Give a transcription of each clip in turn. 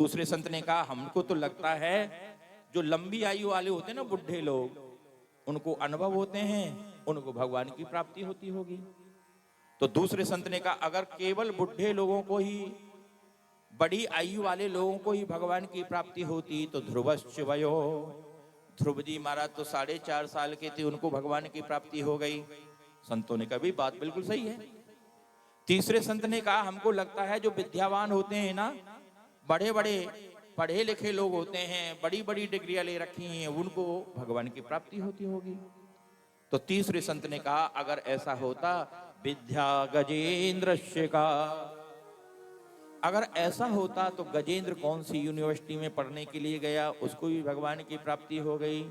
दूसरे संत ने कहा हमको तो लगता है जो लंबी आयु वाले होते हैं ना, बुढ़े लोग, उनको अनुभव होते हैं, उनको भगवान की प्राप्ति होती होगी। तो दूसरे संत ने कहा अगर केवल बुढ़े लोगों को ही, बड़ी आयु वाले लोगों को ही भगवान की प्राप्ति होती तो ध्रुवश्च वयो, ध्रुव जी महाराज तो 4.5 साल के थे, उनको भगवान की प्राप्ति हो गई। संतों ने कहा भी बात बिल्कुल सही है। तीसरे संत ने कहा हमको लगता है जो विद्यावान होते हैं ना, बड़े बड़े पढ़े लिखे लोग होते हैं, बड़ी बड़ी डिग्रियां ले रखी हैं, उनको भगवान की प्राप्ति होती होगी। तो तीसरे संत ने कहा अगर ऐसा होता विद्या गजेंद्र का, अगर ऐसा होता तो गजेंद्र कौन सी यूनिवर्सिटी में पढ़ने के लिए गया, उसको भी भगवान की प्राप्ति हो गई।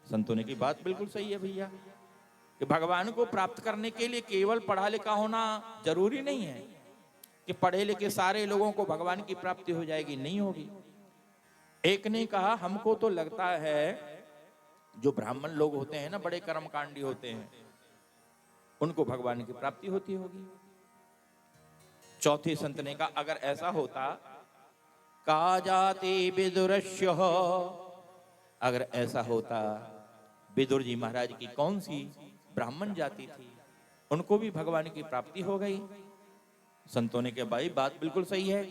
संतों ने की बात बिल्कुल सही है भैया, कि भगवान को प्राप्त करने के लिए केवल पढ़ा लिखा होना जरूरी नहीं है कि पढ़े लिखे सारे लोगों को भगवान की प्राप्ति हो जाएगी, नहीं होगी। एक ने कहा हमको तो लगता है जो ब्राह्मण लोग होते हैं ना, बड़े कर्मकांडी होते हैं, उनको भगवान की प्राप्ति होती होगी। चौथे संत ने कहा अगर ऐसा होता का जाते विदुरस्य, अगर ऐसा होता विदुर जी महाराज की कौन सी ब्राह्मण जाति थी, उनको भी भगवान की प्राप्ति हो गई। संतों ने कहा भाई बात बिल्कुल सही है,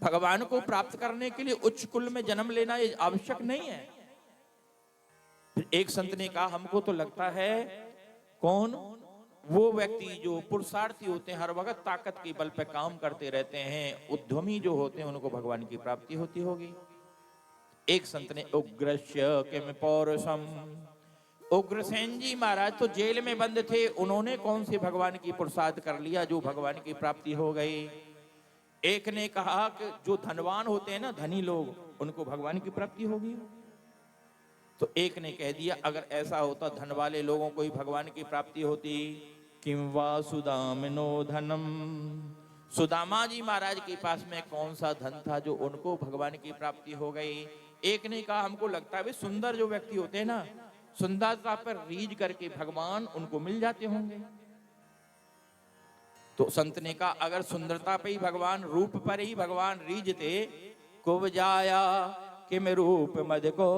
भगवान को प्राप्त करने के लिए उच्च कुल में जन्म लेना ये आवश्यक नहीं है। फिर एक संत ने कहा हमको तो लगता है कौन, वो व्यक्ति जो पुरुषार्थी होते हैं, हर वक्त ताकत के बल पे काम करते रहते हैं, उद्यमी जो होते हैं, उनको भगवान की प्राप्ति होती होगी। एक संत ने उग्रस्य किम पौरुषम, उग्रसेन जी महाराज तो जेल में बंद थे, उन्होंने कौन से भगवान की पुरुषार्थ कर लिया जो भगवान की प्राप्ति हो गई। एक ने कहा कि जो धनवान होते हैं ना, धनी लोग, उनको भगवान की प्राप्ति होगी। तो एक ने कह दिया अगर ऐसा होता धन वाले लोगों को ही भगवान की प्राप्ति होती, किम वा सुदामिनो धनम, सुदामा जी महाराज के पास में कौन सा धन था जो उनको भगवान की प्राप्ति हो गई। एक ने कहा हमको लगता है सुंदर जो व्यक्ति होते हैं ना, सुंदरता पर रीझ करके भगवान उनको मिल जाते होंगे। तो संत ने कहा अगर सुंदरता पे ही भगवान, रूप पर ही भगवान रीझते, कुब्जाया किम रूप मद को,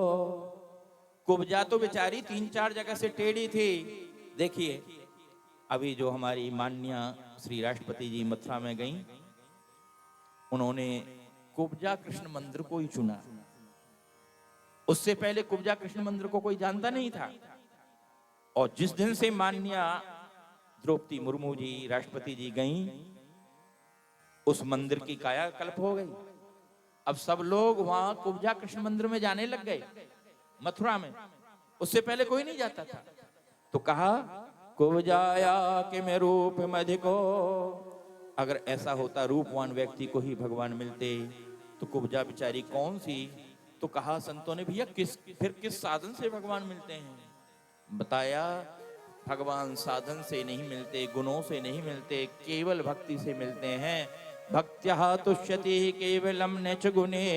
कुब्जा तो बेचारी 3-4 जगह से टेढ़ी थी। देखिए अभी जो हमारी माननीय श्री राष्ट्रपति जी मथुरा में गई, उन्होंने कुब्जा कृष्ण मंदिर को ही चुना। उससे पहले कुब्जा कृष्ण मंदिर को कोई जानता नहीं था। और जिस दिन से माननीय द्रौपदी मुर्मू जी राष्ट्रपति जी गईं, उस मंदिर की कायाकल्प हो गई। अब सब लोग वहां कुब्जा कृष्ण मंदिर में जाने लग गए मथुरा में, उससे पहले कोई नहीं जाता था। तो कहा कुब्जाया के में रूप मधिको, अगर ऐसा होता रूपवान व्यक्ति को ही भगवान मिलते तो कुब्जा बिचारी कौन सी। तो कहा संतों ने भैया फिर किस साधन से भगवान मिलते हैं। बताया भगवान साधन से नहीं मिलते, गुणों से नहीं मिलते, केवल भक्ति से मिलते हैं। भक्त्या तुष्यति केवलम नच गुणे,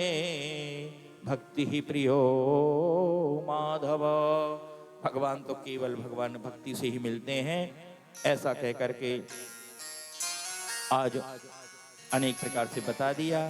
भक्ति ही प्रियो माधव, भगवान तो केवल भगवान भक्ति से ही मिलते हैं। ऐसा कह करके आज अनेक प्रकार से बता दिया।